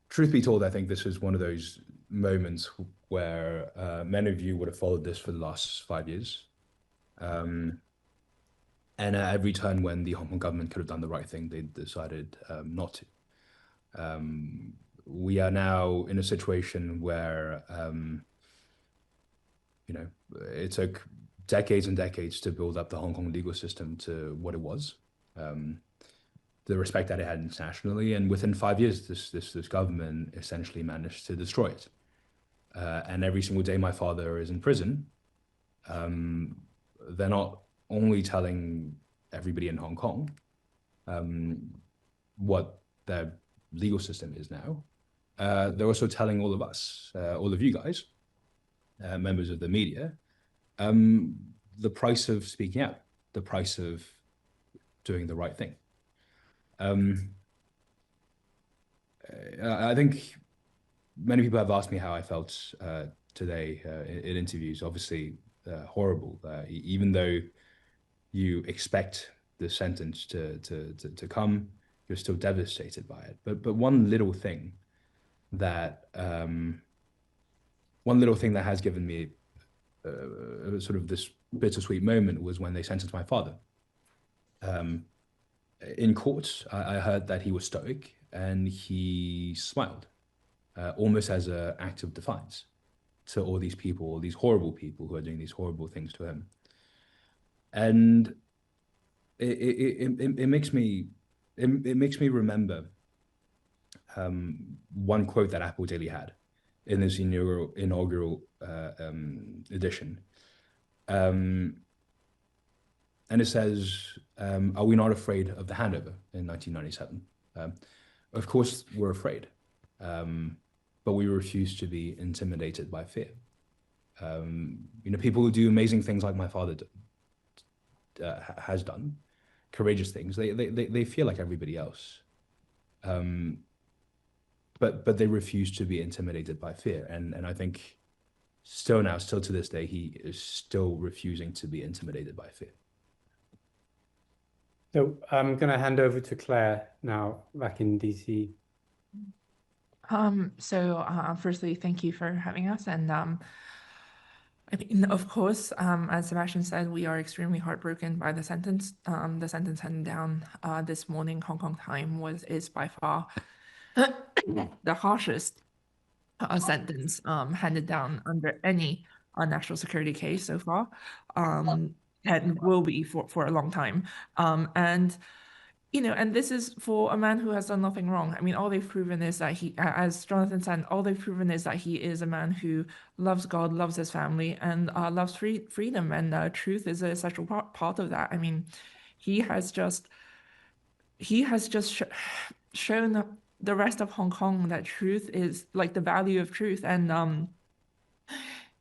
truth be told, I think this is one of those moments where many of you would have followed this for the last 5 years. And at every turn when the Hong Kong government could have done the right thing, they decided not to. We are now in a situation where, it took decades and decades to build up the Hong Kong legal system to what it was, the respect that it had internationally, and within 5 years, this government essentially managed to destroy it. And every single day my father is in prison, they're not only telling everybody in Hong Kong what their legal system is now, they're also telling all of us, all of you guys, members of the media, the price of speaking out, the price of doing the right thing. I think many people have asked me how I felt today in interviews. Obviously, horrible. Even though you expect the sentence to come, you're still devastated by it. But one little thing that has given me sort of this bittersweet moment was when they sentenced my father. In court, I heard that he was stoic and he smiled, almost as an act of defiance to all these people, all these horrible people who are doing these horrible things to him. And it makes me remember one quote that Apple Daily had in this inaugural edition. And it says, are we not afraid of the handover in 1997? Of course, we're afraid, but we refuse to be intimidated by fear. People who do amazing things like my father has done, courageous things, they feel like everybody else. But they refuse to be intimidated by fear. And I think still to this day, he is still refusing to be intimidated by fear. So I'm going to hand over to Claire now, back in DC. Firstly, thank you for having us. And I mean, of course, as Sebastian said, we are extremely heartbroken by the sentence. The sentence handed down this morning, Hong Kong time, is by far the harshest sentence handed down under any national security case so far, and will be for a long time. And this is for a man who has done nothing wrong. I mean, all they've proven is that he, as Jonathan said, all they've proven is that he is a man who loves God, loves his family, and loves freedom. And truth is an essential part of that. I mean, he has just shown the rest of Hong Kong that truth is like the value of truth. And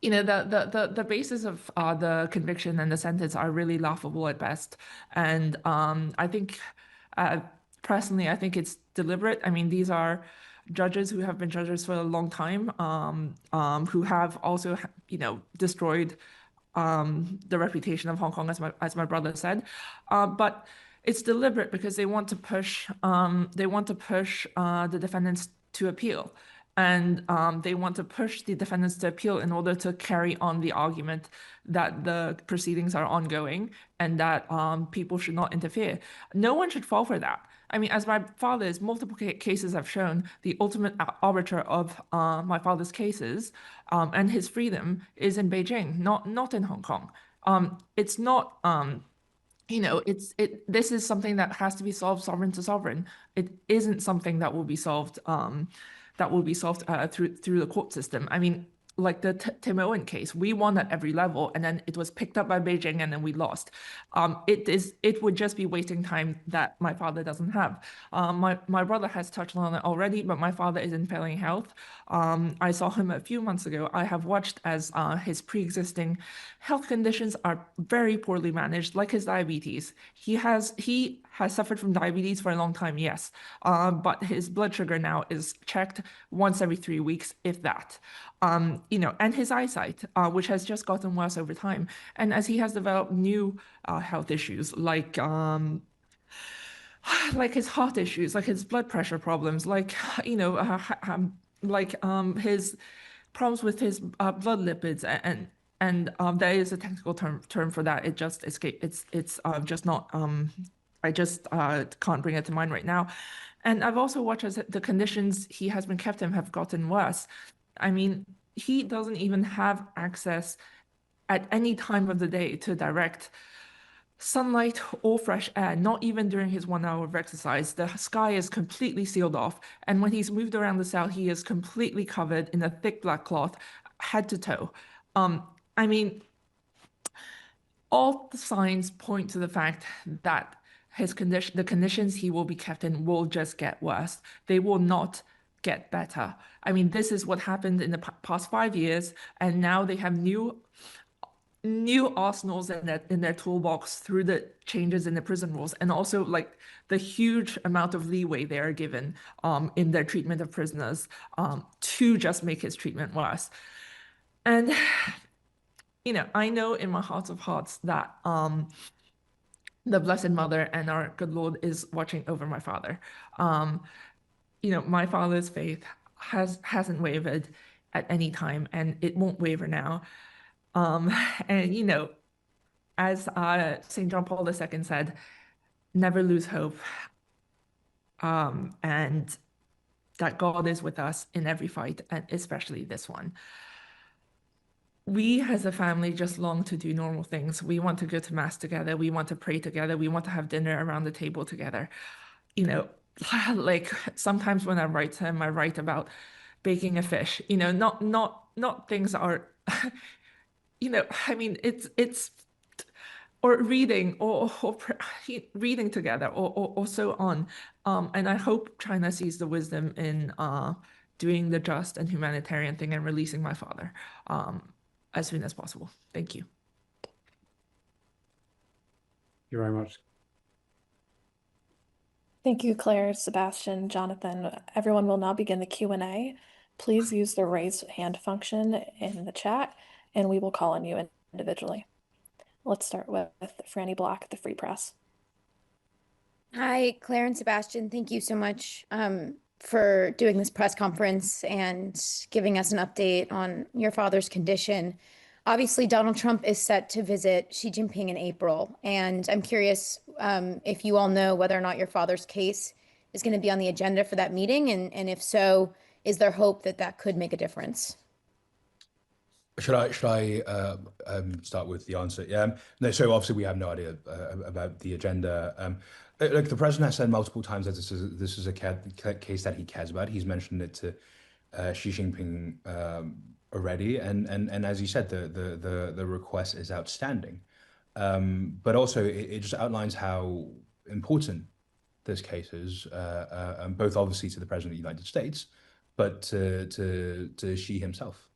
the basis of the conviction and the sentence are really laughable at best. And I think. Personally, I think it's deliberate. I mean, these are judges who have been judges for a long time, who have also, destroyed the reputation of Hong Kong, as my brother said. But it's deliberate because they want to push the defendants to appeal. And they want to push the defendants to appeal in order to carry on the argument that the proceedings are ongoing and that people should not interfere. No one should fall for that. I mean, as my father's multiple cases have shown, the ultimate arbiter of my father's cases and his freedom is in Beijing, not in Hong Kong. It's not. This is something that has to be solved sovereign to sovereign. It isn't something that will be solved. Through the court system. I mean, like the Tim Owen case, we won at every level, and then it was picked up by Beijing, and then we lost. It would just be wasting time that my father doesn't have. My brother has touched on it already, but my father is in failing health. I saw him a few months ago. I have watched as his pre-existing health conditions are very poorly managed, like his diabetes. He has suffered from diabetes for a long time, yes, but his blood sugar now is checked once every 3 weeks, if that. And his eyesight, which has just gotten worse over time. And as he has developed new health issues like like his heart issues, like his blood pressure problems, like his problems with his blood lipids, and there is a technical term for that. It just escaped. It's just not. I just can't bring it to mind right now. And I've also watched as the conditions he has been kept in have gotten worse. I mean, he doesn't even have access at any time of the day to direct sunlight or fresh air, not even during his 1 hour of exercise. The sky is completely sealed off. And when he's moved around the cell, he is completely covered in a thick black cloth, head to toe. I mean, all the signs point to the fact that the conditions he will be kept in will just get worse. They will not get better. I mean, this is what happened in the past 5 years, and now they have new arsenals in their toolbox through the changes in the prison rules, and also like the huge amount of leeway they are given in their treatment of prisoners to just make his treatment worse. And I know in my heart of hearts that the Blessed Mother and our good Lord is watching over my father. My father's faith hasn't wavered at any time, and it won't waver now. And as St. John Paul II said, never lose hope, and that God is with us in every fight, and especially this one. We as a family just long to do normal things. We want to go to mass together. We want to pray together. We want to have dinner around the table together. Like sometimes when I write to him, I write about baking a fish. Not things that are, I mean, it's or reading or reading together or so on. And I hope China sees the wisdom in doing the just and humanitarian thing and releasing my father as soon as possible. Thank you. Thank you very much. Thank you, Claire, Sebastian, Jonathan. Everyone will now begin the Q&A. Please use the raise hand function in the chat, and we will call on you individually. Let's start with Franny Black at the Free Press. Hi, Claire and Sebastian. Thank you so much for doing this press conference and giving us an update on your father's condition. Obviously, Donald Trump is set to visit Xi Jinping in April, and I'm curious if you all know whether or not your father's case is going to be on the agenda for that meeting, and if so, is there hope that that could make a difference? Should I start with the answer? Yeah. No, so obviously we have no idea about the agenda. Look, the president has said multiple times that this is a case that he cares about. He's mentioned it to Xi Jinping already, and as you said, the request is outstanding. But also it just outlines how important this case is, both obviously to the president of the United States, but to Xi himself.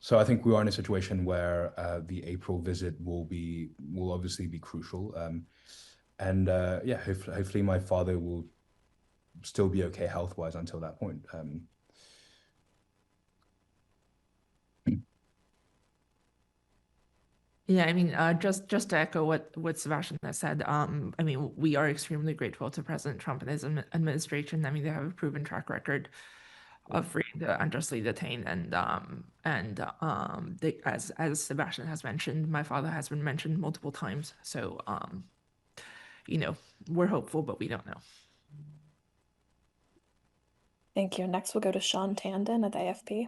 So I think we are in a situation where the April visit will obviously be crucial. And yeah, hopefully my father will still be okay health-wise until that point. Yeah, I mean, just to echo what Sebastian has said, I mean, we are extremely grateful to President Trump and his administration. I mean, they have a proven track record of freeing the unjustly detained, and as Sebastian has mentioned, my father has been mentioned multiple times. So, we're hopeful, but we don't know. Thank you. Next, we'll go to Sean Tandon at the AFP.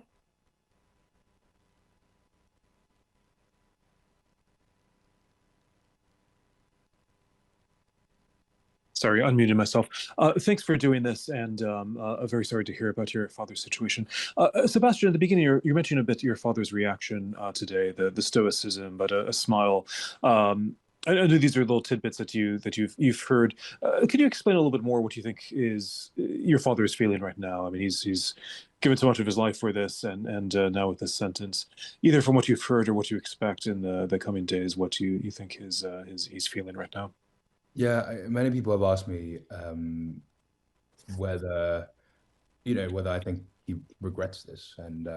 Sorry, unmuted myself. Thanks for doing this, and very sorry to hear about your father's situation. Sebastian, at the beginning, you mentioned a bit your father's reaction today, the stoicism, but a smile. I know these are little tidbits that you've heard. Could you explain a little bit more what you think is your father is feeling right now? I mean, he's given so much of his life for this, and now with this sentence, either from what you've heard or what you expect in the coming days, what you think he's feeling right now. Yeah, many people have asked me whether I think he regrets this, and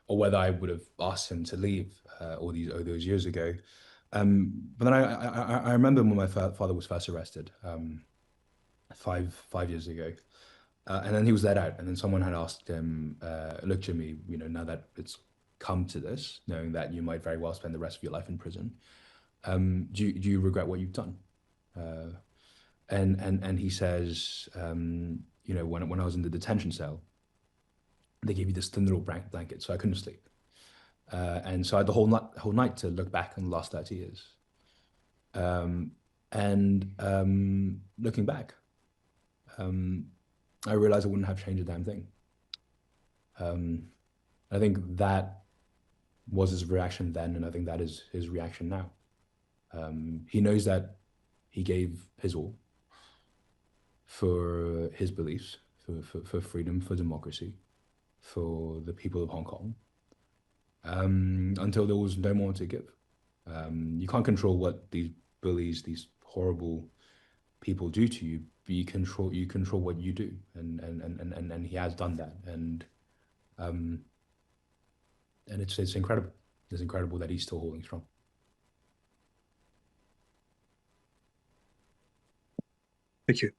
or whether I would have asked him to leave all those years ago. But then I remember when my father was first arrested, 5 years ago, and then he was let out, and then someone had asked him, "Look, Jimmy, now that it's come to this, knowing that you might very well spend the rest of your life in prison, do you regret what you've done?" And he says, when I was in the detention cell, they gave you this thin little blanket, so I couldn't sleep. And so I had the whole night to look back on the last 30 years. Looking back, I realized I wouldn't have changed a damn thing. I think that was his reaction then, and I think that is his reaction now. He knows that he gave his all for his beliefs, for freedom, for democracy, for the people of Hong Kong, until there was no more to give. You can't control what these bullies, these horrible people do to you, but you control what you do, and he has done that, and it's incredible. It's incredible that he's still holding strong. Thank you.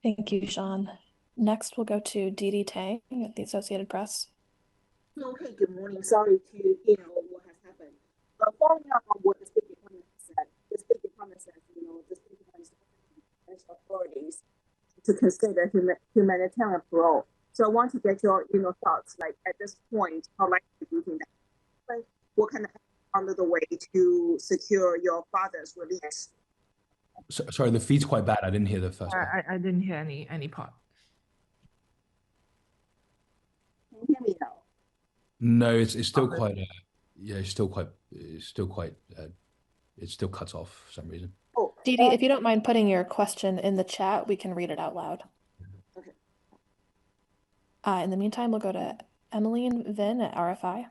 Thank you, Sean. Next, we'll go to Dee Tang at the Associated Press. Okay, good morning. Sorry to hear what has happened. Following up on what the State Department said, the State Department says, the State Department is authorities to consider humanitarian parole. So I want to get your thoughts, like at this point, how likely do you think that? What kind of under the way to secure your father's release? Sorry, the feed's quite bad. I didn't hear the first part. I didn't hear any part. Can you hear me now? No, it's still quite. It still cuts off for some reason. Oh, Dee Dee, if you don't mind putting your question in the chat, we can read it out loud. Okay. In the meantime, we'll go to Emmeline Vin at RFI.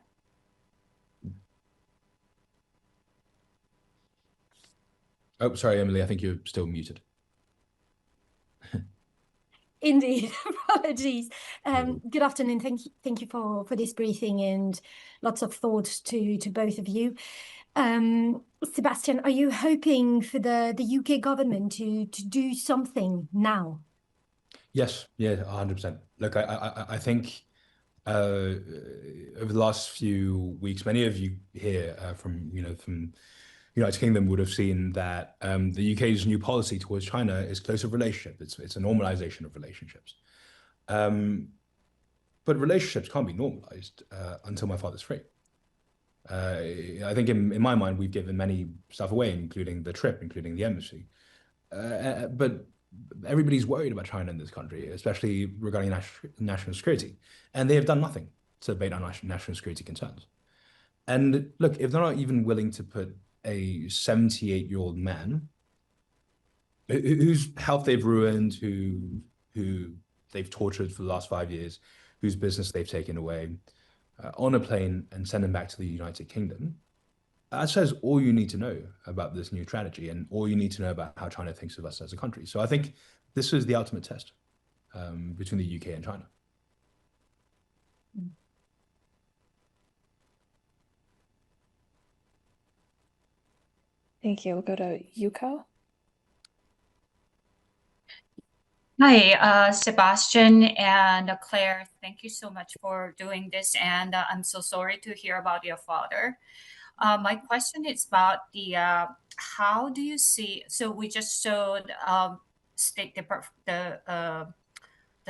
Oh, sorry, Emily. I think you're still muted. Indeed, apologies. Good afternoon. Thank you for this briefing and lots of thoughts to both of you. Sebastian, are you hoping for the UK government to do something now? Yes, yeah, 100%. Look, I think over the last few weeks, many of you here from United Kingdom would have seen that the UK's new policy towards China is closer relationship. It's a normalization of relationships. But relationships can't be normalized until my father's free. I think in my mind, we've given many stuff away, including the trip, including the embassy. But everybody's worried about China in this country, especially regarding national security. And they have done nothing to abate our national security concerns. And look, if they're not even willing to put a 78-year-old man whose health they've ruined, who they've tortured for the last 5 years, whose business they've taken away, on a plane and send him back to the United Kingdom, that says all you need to know about this new strategy and all you need to know about how China thinks of us as a country. So I think this is the ultimate test between the UK and China. Thank you. We'll go to Yuko. Hi, Sebastian and Claire. Thank you so much for doing this. And I'm so sorry to hear about your father. My question is about the how do you see? So we just showed the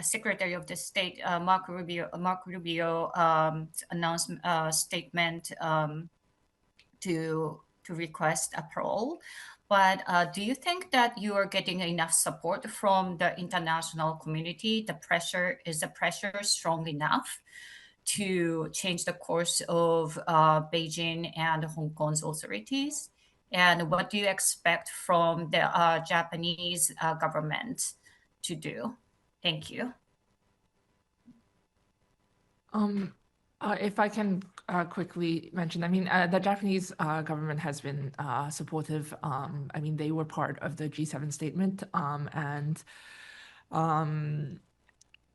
Secretary of the State, Mark Rubio announcement statement to request a parole. But do you think that you are getting enough support from the international community? Is the pressure strong enough to change the course of Beijing and Hong Kong's authorities? And what do you expect from the Japanese government to do? Thank you. If I can quickly mention, I mean, the Japanese government has been supportive. I mean, they were part of the G7 statement, and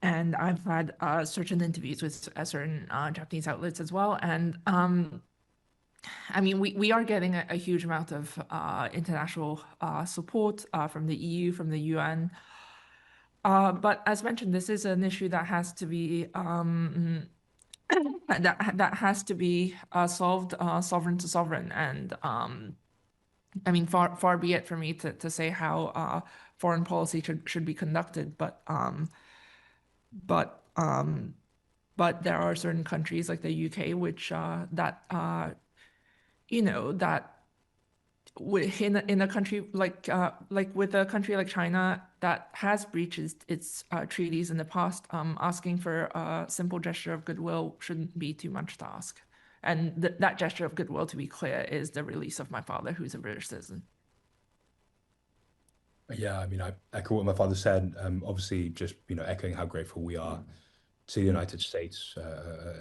I've had certain interviews with certain Japanese outlets as well. And I mean, we are getting a huge amount of international support from the EU, from the UN. But as mentioned, this is an issue that has to be that has to be solved sovereign to sovereign. And I mean, far be it for me to say how foreign policy should be conducted, but there are certain countries like the UK which you know, that in a country like with a country like China that has breached its treaties in the past, asking for a simple gesture of goodwill shouldn't be too much to ask. And that gesture of goodwill, to be clear, is the release of my father, who's a British citizen. Yeah, I mean, I echo what my father said. Obviously, just echoing how grateful we are to the United States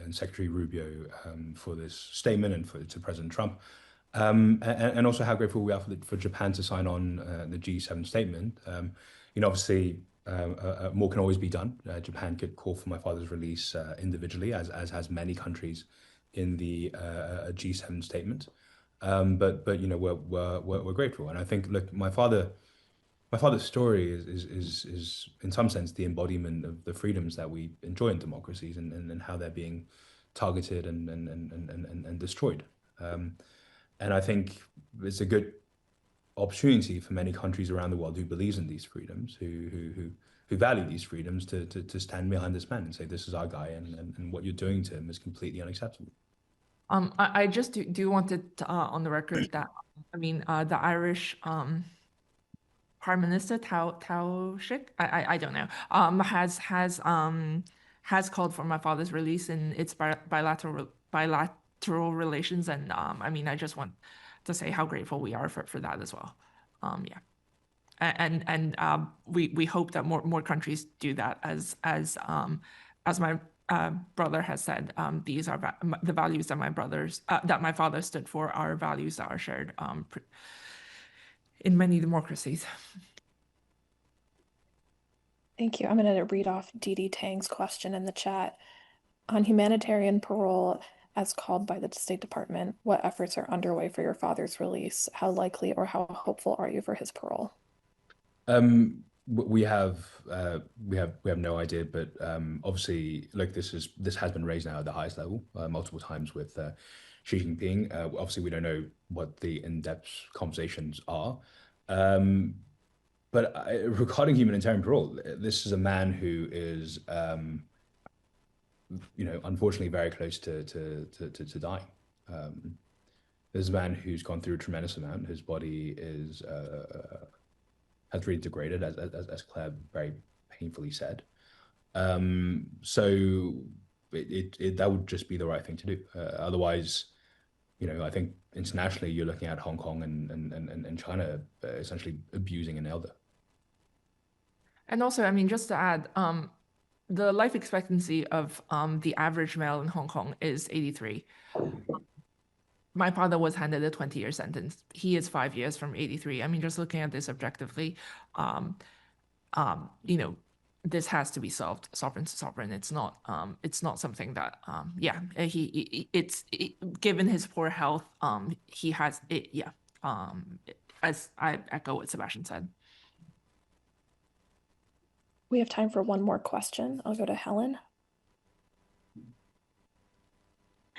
and Secretary Rubio for this statement, and to President Trump, and also how grateful we are for Japan to sign on the G7 statement. Obviously, more can always be done. Japan could call for my father's release individually, as has many countries in the G7 statement. But we're grateful, and I think, look, my father's story is in some sense the embodiment of the freedoms that we enjoy in democracies, and how they're being targeted and destroyed. And I think it's a good opportunity for many countries around the world who believes in these freedoms, who value these freedoms, to stand behind this man and say, this is our guy, and what you're doing to him is completely unacceptable. I just do want it on the record that, I mean, the Irish Prime Minister Taoiseach, I don't know, has called for my father's release in its bilateral relations, and I mean, I just want to say how grateful we are for that as well. Yeah, and we hope that more countries do that, as my brother has said. These are the values that my father stood for, are values that are shared in many democracies. Thank you. I'm going to read off Dee Dee Tang's question in the chat. On humanitarian parole, as called by the State Department, what efforts are underway for your father's release? How likely or how hopeful are you for his parole? We have no idea, but obviously, look, this has been raised now at the highest level multiple times with Xi Jinping. Obviously, we don't know what the in-depth conversations are. But regarding humanitarian parole, this is a man who is, unfortunately, very close to dying. This is a man who's gone through a tremendous amount. His body has really degraded, as Claire very painfully said. So that would just be the right thing to do. Otherwise, I think internationally you're looking at Hong Kong and China essentially abusing an elder. And also, I mean, just to add, the life expectancy of the average male in Hong Kong is 83. My father was handed a 20-year sentence. He is 5 years from 83. I mean, just looking at this objectively, this has to be solved sovereign to sovereign. It's not something that, given his poor health, he has it. Yeah. As I echo what Sebastian said. We have time for one more question. I'll go to Helen.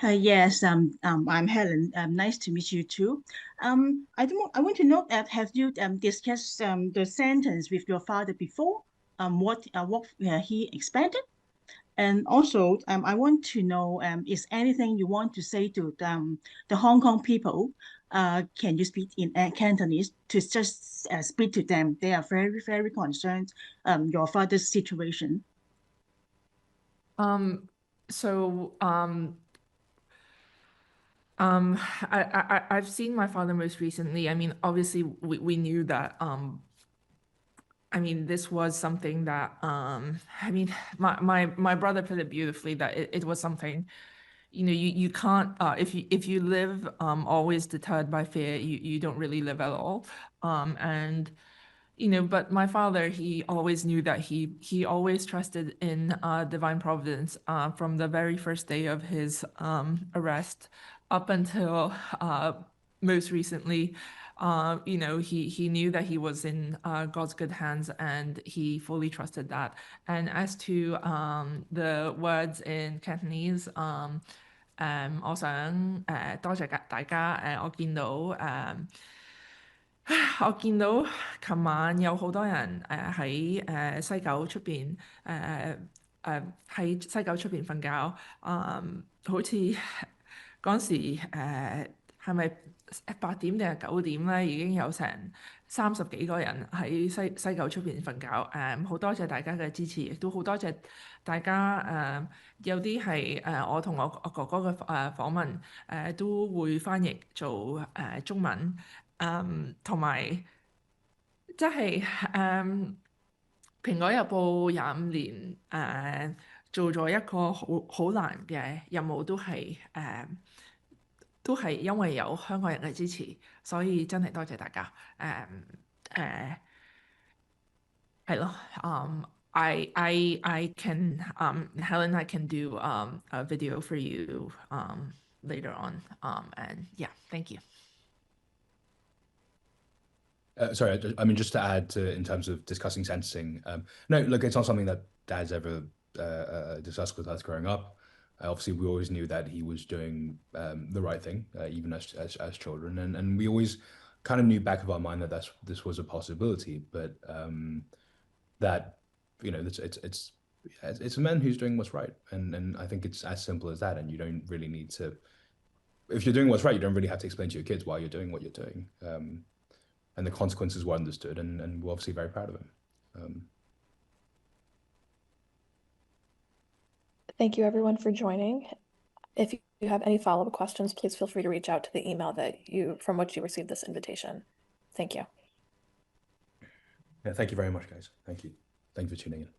Yes, I'm Helen. Nice to meet you too. I want to know that have you discussed the sentence with your father before? What he expected, and also I want to know is anything you want to say to the Hong Kong people? Can you speak in Cantonese to just speak to them? They are very, very concerned your father's situation. I've seen my father most recently. I mean, obviously we knew that I mean, this was something that I mean, my brother put it beautifully, that it was something, you can't if you live always deterred by fear, you don't really live at all. And but my father, he always knew that he always trusted in divine providence from the very first day of his arrest. up until most recently, you know, he knew that he was in God's good hands, and he fully trusted that. And as to the words in Cantonese, 我想多謝大家我見到我見到琴晚有好多人喺西九出邊喺西九出邊瞓覺，好似嗰時係咪8點定係9點咧？已經有成30幾個人喺西九出邊瞓覺。好多謝大家嘅支持，亦都好多謝大家有啲係我同我哥哥嘅訪問都會翻譯做中文。同埋即係蘋果日報25年做咗一個好難嘅任務，都係因為有香港人嘅支持，所以真係多謝大家。係咯I can Helen, I can do a video for you later on and yeah, thank you. Sorry, I mean, just to add to, in terms of discussing sentencing, no, look, it's not something that Dad's ever discussed with us growing up. Obviously, we always knew that he was doing the right thing, even as children, and we always kind of knew back of our mind that this was a possibility, but that, you know, it's a man who's doing what's right, and I think it's as simple as that. And you don't really need to, if you're doing what's right, you don't really have to explain to your kids why you're doing what you're doing. And the consequences were understood, and we're obviously very proud of him. Thank you everyone for joining. If you have any follow-up questions, please feel free to reach out to the email from which you received this invitation. Thank you. Yeah, thank you very much, guys. Thank you. Thank you for tuning in.